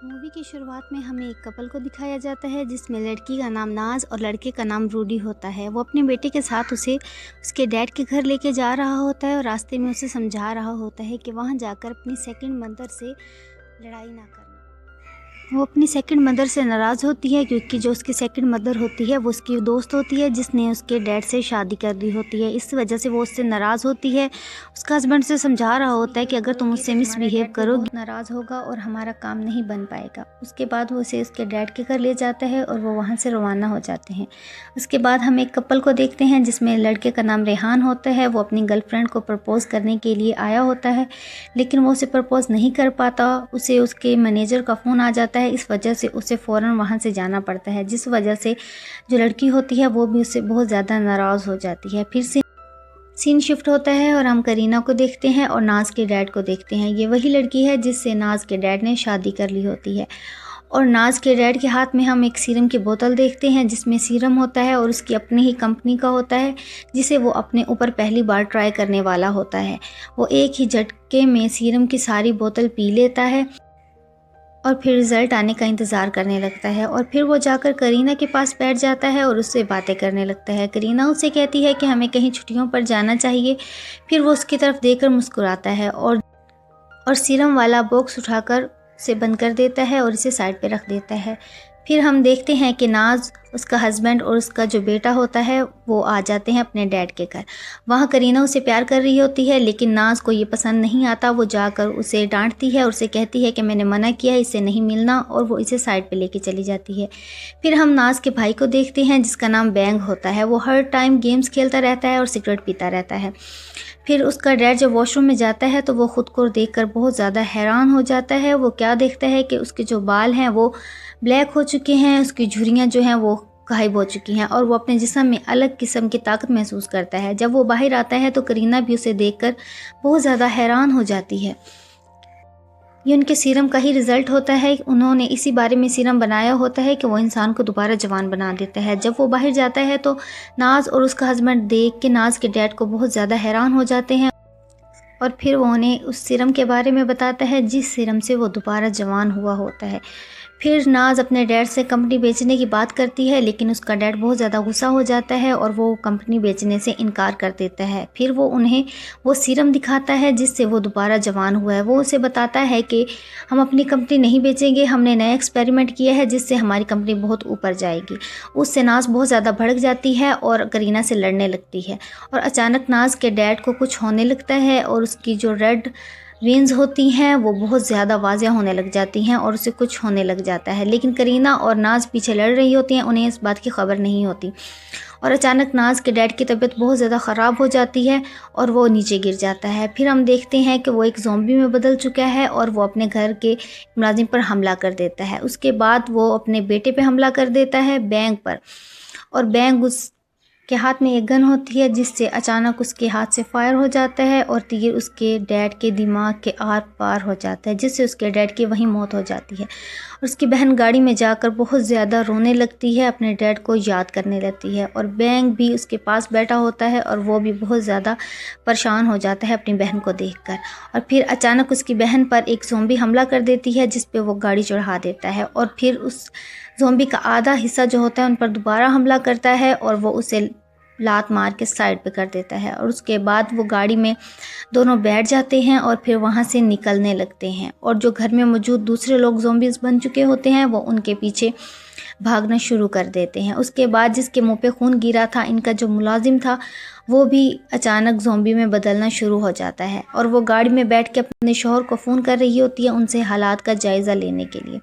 Movie की शुरुआत में हमें एक कपल को दिखाया जाता है जिसमें लड़की का नाम नाज और लड़के का नाम रूडी होता है। वो अपने बेटे के साथ उसे उसके डैड के घर लेके जा रहा होता है और रास्ते में उसे समझा रहा होता है कि वहाँ जाकर अपनी सेकंड मदर से लड़ाई ना करना। वो अपनी सेकंड मदर से नाराज़ होती है क्योंकि जो उसकी सेकंड मदर होती है वो उसकी दोस्त होती है जिसने उसके डैड से शादी कर दी होती है। इस वजह से वो उससे नाराज़ होती है। उसका हस्बैंड से समझा रहा होता है कि अगर तुम उससे मिसबिहेव करोगी नाराज़ होगा और हमारा काम नहीं बन पाएगा। उसके बाद वो उसे उसके डैड के घर ले जाता है और वो वहाँ से रवाना हो जाते हैं। उसके बाद हम एक कपल को देखते हैं जिसमें लड़के का नाम रेहान होता है। वो अपनी गर्लफ्रेंड को प्रपोज़ करने के लिए आया होता है लेकिन वो उसे प्रपोज़ नहीं कर पाता। उसे उसके मैनेजर का फ़ोन आ जाता है। इस वजह से उसे फ़ौरन वहाँ से जाना पड़ता है, जिस वजह से जो लड़की होती है वो भी उससे बहुत ज़्यादा नाराज़ हो जाती है। फिर से सीन शिफ्ट होता है और हम करीना को देखते हैं और नाज के डैड को देखते हैं। ये वही लड़की है जिससे नाज के डैड ने शादी कर ली होती है और नाज के डैड के हाथ में हम एक सीरम की बोतल देखते हैं जिसमें सीरम होता है और उसकी अपनी ही कंपनी का होता है जिसे वो अपने ऊपर पहली बार ट्राई करने वाला होता है। वो एक ही झटके में सीरम की सारी बोतल पी लेता है और फिर रिज़ल्ट आने का इंतज़ार करने लगता है और फिर वो जाकर करीना के पास बैठ जाता है और उससे बातें करने लगता है। करीना उससे कहती है कि हमें कहीं छुट्टियों पर जाना चाहिए। फिर वो उसकी तरफ देखकर मुस्कुराता है और सीरम वाला बॉक्स उठाकर उसे बंद कर देता है और इसे साइड पे रख देता है। फिर हम देखते हैं कि नाज, उसका हस्बैंड और उसका जो बेटा होता है वो आ जाते हैं अपने डैड के घर। वहाँ करीना उसे प्यार कर रही होती है लेकिन नाज को ये पसंद नहीं आता। वो जाकर उसे डांटती है और उसे कहती है कि मैंने मना किया, इससे नहीं मिलना, और वो इसे साइड पे लेके चली जाती है। फिर हम नाज के भाई को देखते हैं जिसका नाम बैंग होता है। वो हर टाइम गेम्स खेलता रहता है और सिगरेट पीता रहता है। फिर उसका डैड जब वॉशरूम में जाता है तो वो ख़ुद को देखकर बहुत ज़्यादा हैरान हो जाता है। वो क्या देखता है कि उसके जो बाल हैं वो ब्लैक हो चुके हैं, उसकी झुर्रियाँ जो हैं वो गायब हो चुकी हैं और वो अपने जिस्म में अलग किस्म की ताकत महसूस करता है। जब वो बाहर आता है तो करीना भी उसे देखकर बहुत ज़्यादा हैरान हो जाती है। ये उनके सीरम का ही रिज़ल्ट होता है। उन्होंने इसी बारे में सीरम बनाया होता है कि वो इंसान को दोबारा जवान बना देता है। जब वो बाहर जाता है तो नाज और उसका हस्बैंड देख के नाज के डैड को बहुत ज़्यादा हैरान हो जाते हैं और फिर वो उन्हें उस सीरम के बारे में बताता है जिस सीरम से वो दोबारा जवान हुआ होता है। फिर नाज अपने डैड से कंपनी बेचने की बात करती है लेकिन उसका डैड बहुत ज़्यादा गुस्सा हो जाता है और वो कंपनी बेचने से इनकार कर देता है। फिर वो उन्हें वो सीरम दिखाता है जिससे वो दोबारा जवान हुआ है। वो उसे बताता है कि हम अपनी कंपनी नहीं बेचेंगे, हमने नया एक्सपेरिमेंट किया है जिससे हमारी कंपनी बहुत ऊपर जाएगी। उससे नाज बहुत ज़्यादा भड़क जाती है और करीना से लड़ने लगती है और अचानक नाज के डैड को कुछ होने लगता है और उसकी जो रेड वेन्स होती हैं वो बहुत ज़्यादा वाज़ेह होने लग जाती हैं और उसे कुछ होने लग जाता है। लेकिन करीना और नाज पीछे लड़ रही होती हैं, उन्हें इस बात की खबर नहीं होती और अचानक नाज के डैड की तबीयत बहुत ज़्यादा ख़राब हो जाती है और वो नीचे गिर जाता है। फिर हम देखते हैं कि वो एक ज़ॉम्बी में बदल चुका है और वो अपने घर के मुलाजिम पर हमला कर देता है। उसके बाद वो अपने बेटे पे हमला कर देता है, बैंग पर, और बैंग के हाथ में एक गन होती है जिससे अचानक उसके हाथ से फायर हो जाता है और तीर उसके डैड के दिमाग के आर पार हो जाता है जिससे उसके डैड की वहीं मौत हो जाती है। और उसकी बहन गाड़ी में जाकर बहुत ज़्यादा रोने लगती है, अपने डैड को याद करने लगती है और बैंग भी उसके पास बैठा होता है और वो भी बहुत ज़्यादा परेशान हो जाता है अपनी बहन को देखकर। और फिर अचानक उसकी बहन पर एक ज़ॉम्बी हमला कर देती है जिस पे वो गाड़ी चढ़ा देता है और फिर उस ज़ॉम्बी का आधा हिस्सा जो होता है उन पर दोबारा हमला करता है और वो उसे लात मार के साइड पे कर देता है और उसके बाद वो गाड़ी में दोनों बैठ जाते हैं और फिर वहाँ से निकलने लगते हैं और जो घर में मौजूद दूसरे लोग ज़ॉम्बीज़ बन चुके होते हैं वो उनके पीछे भागना शुरू कर देते हैं। उसके बाद जिसके मुंह पे खून गिरा था, इनका जो मुलाजिम था, वो भी अचानक ज़ॉम्बी में बदलना शुरू हो जाता है और वो गाड़ी में बैठ के अपने शौहर को फ़ोन कर रही होती है उनसे हालात का जायज़ा लेने के लिए,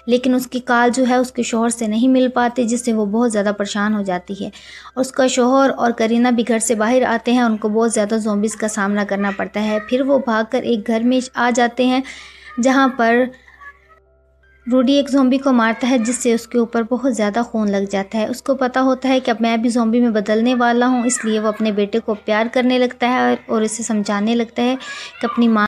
लेकिन उसकी कॉल जो है उसके शौहर से नहीं मिल पाती जिससे वो बहुत ज़्यादा परेशान हो जाती है। और उसका शौहर और करीना भी घर से बाहर आते हैं, उनको बहुत ज़्यादा ज़ॉम्बीज़ का सामना करना पड़ता है। फिर वो भागकर एक घर में आ जाते हैं जहाँ पर रूडी एक ज़ॉम्बी को मारता है जिससे उसके ऊपर बहुत ज़्यादा खून लग जाता है। उसको पता होता है कि अब मैं भी ज़ॉम्बी में बदलने वाला हूँ, इसलिए वो अपने बेटे को प्यार करने लगता है और इसे समझाने लगता है कि अपनी माँ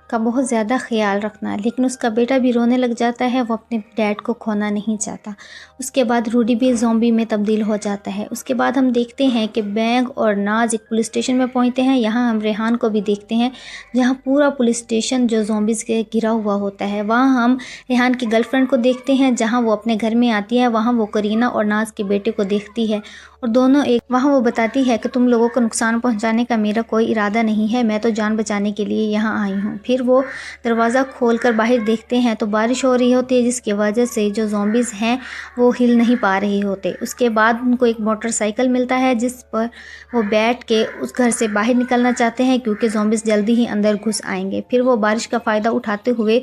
کا بہت زیادہ خیال رکھنا، لیکن اس کا بیٹا بھی رونے لگ جاتا ہے، وہ اپنے ڈیڈ کو کھونا نہیں چاہتا۔ اس کے بعد روڈی بھی زومبی میں تبدیل ہو جاتا ہے۔ اس کے بعد ہم دیکھتے ہیں کہ بینگ اور ناز ایک پولیس اسٹیشن میں پہنچتے ہیں۔ یہاں ہم ریحان کو بھی دیکھتے ہیں، جہاں پورا پولیس اسٹیشن جو زومبیز کے گھرا ہوا ہوتا ہے۔ وہاں ہم ریحان کی گرل فرینڈ کو دیکھتے ہیں، جہاں وہ اپنے گھر میں آتی ہے۔ وہاں وہ کرینہ اور ناز کے بیٹے کو دیکھتی ہے اور دونوں وہاں وہ بتاتی ہے کہ تم لوگوں کو نقصان پہنچانے کا میرا کوئی ارادہ نہیں ہے، میں تو جان بچانے کے لیے یہاں آئی ہوں۔ پھر وہ دروازہ کھول کر باہر دیکھتے ہیں تو بارش ہو رہی ہوتی ہے، جس کی وجہ سے جو زومبیز ہیں وہ ہل نہیں پا رہے ہوتے۔ اس کے بعد ان کو ایک موٹر سائیکل ملتا ہے، جس پر وہ بیٹھ کے اس گھر سے باہر نکلنا چاہتے ہیں، کیونکہ زومبیز جلدی ہی اندر گھس آئیں گے۔ پھر وہ بارش کا فائدہ اٹھاتے ہوئے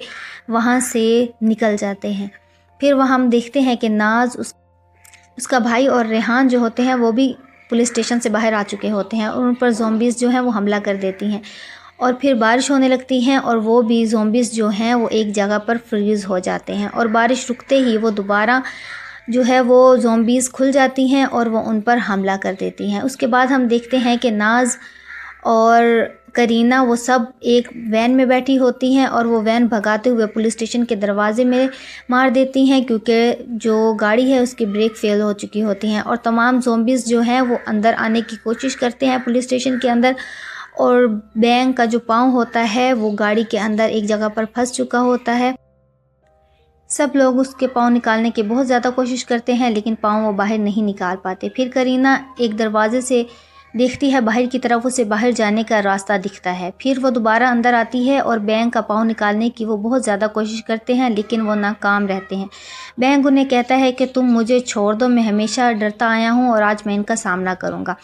وہاں سے نکل جاتے ہیں۔ پھر وہ ہم دیکھتے ہیں کہ ناز، اس کا بھائی اور ریحان جو ہوتے ہیں وہ بھی پولیس اسٹیشن سے باہر آ چکے ہوتے ہیں اور ان پر زومبیز جو ہیں وہ حملہ کر دیتی ہیں، اور پھر بارش ہونے لگتی ہیں اور وہ بھی زومبیز جو ہیں وہ ایک جگہ پر فریز ہو جاتے ہیں، اور بارش رکتے ہی وہ دوبارہ جو ہے وہ زومبیز کھل جاتی ہیں اور وہ ان پر حملہ کر دیتی ہیں۔ اس کے بعد ہم دیکھتے ہیں کہ ناز اور کرینہ وہ سب ایک وین میں بیٹھی ہوتی ہیں اور وہ وین بھگاتے ہوئے پولیس اسٹیشن کے دروازے میں مار دیتی ہیں، کیونکہ جو گاڑی ہے اس کی بریک فیل ہو چکی ہوتی ہیں، اور تمام زومبیز جو ہیں وہ اندر آنے کی کوشش کرتے ہیں پولیس اسٹیشن کے اندر، اور بینگ کا جو پاؤں ہوتا ہے وہ گاڑی کے اندر ایک جگہ پر پھنس چکا ہوتا ہے۔ سب لوگ اس کے پاؤں نکالنے کی بہت زیادہ کوشش کرتے ہیں، لیکن پاؤں وہ باہر نہیں نکال پاتے۔ پھر کرینہ ایک دروازے سے دیکھتی ہے باہر کی طرف، اسے باہر جانے کا راستہ دکھتا ہے۔ پھر وہ دوبارہ اندر آتی ہے اور بینگ کا پاؤں نکالنے کی وہ بہت زیادہ کوشش کرتے ہیں، لیکن وہ ناکام رہتے ہیں۔ بینگ انہیں کہتا ہے کہ تم مجھے چھوڑ دو، میں ہمیشہ ڈرتا آیا ہوں اور آج میں ان کا سامنا کروں گا۔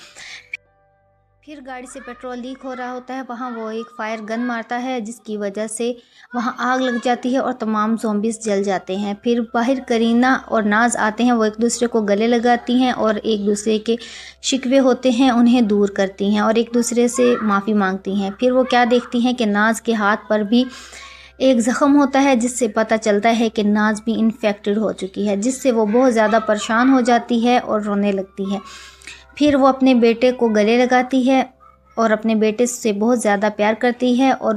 پھر گاڑی سے پیٹرول لیک ہو رہا ہوتا ہے، وہاں وہ ایک فائر گن مارتا ہے، جس کی وجہ سے وہاں آگ لگ جاتی ہے اور تمام زومبیز جل جاتے ہیں۔ پھر باہر کرینہ اور ناز آتے ہیں، وہ ایک دوسرے کو گلے لگاتی ہیں اور ایک دوسرے کے شکوے ہوتے ہیں انہیں دور کرتی ہیں اور ایک دوسرے سے معافی مانگتی ہیں۔ پھر وہ کیا دیکھتی ہیں کہ ناز کے ہاتھ پر بھی ایک زخم ہوتا ہے، جس سے پتہ چلتا ہے کہ ناز بھی انفیکٹڈ ہو چکی ہے، جس سے وہ بہت زیادہ پریشان ہو جاتی ہے اور رونے لگتی ہے۔ پھر وہ اپنے بیٹے کو گلے لگاتی ہے اور اپنے بیٹے سے بہت زیادہ پیار کرتی ہے اور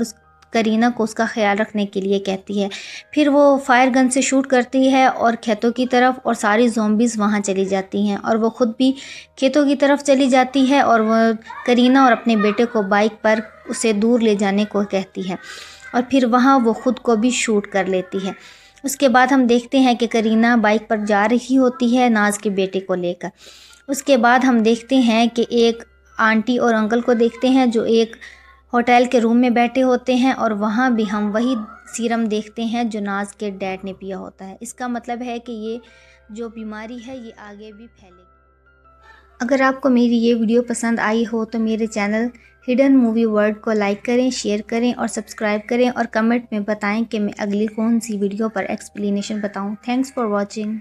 کرینہ کو اس کا خیال رکھنے کے لیے کہتی ہے۔ پھر وہ فائر گن سے شوٹ کرتی ہے اور کھیتوں کی طرف، اور ساری زومبیز وہاں چلی جاتی ہیں اور وہ خود بھی کھیتوں کی طرف چلی جاتی ہے، اور وہ کرینہ اور اپنے بیٹے کو بائک پر اسے دور لے جانے کو کہتی ہے، اور پھر وہاں وہ خود کو بھی شوٹ کر لیتی ہے۔ اس کے بعد ہم دیکھتے ہیں کہ کرینہ بائک پر جا رہی ہوتی ہے ناز کے بیٹے کو لے کر۔ اس کے بعد ہم دیکھتے ہیں کہ ایک آنٹی اور انکل کو دیکھتے ہیں جو ایک ہوٹل کے روم میں بیٹھے ہوتے ہیں، اور وہاں بھی ہم وہی سیرم دیکھتے ہیں جو ناز کے ڈیڈ نے پیا ہوتا ہے۔ اس کا مطلب ہے کہ یہ جو بیماری ہے یہ آگے بھی پھیلے گی۔ اگر آپ کو میری یہ ویڈیو پسند آئی ہو تو میرے چینل ہڈن مووی ورلڈ کو لائک کریں، شیئر کریں اور سبسکرائب کریں، اور کمنٹ میں بتائیں کہ میں اگلی کون سی ویڈیو پر ایکسپلینیشن بتاؤں۔ Thanks for watching.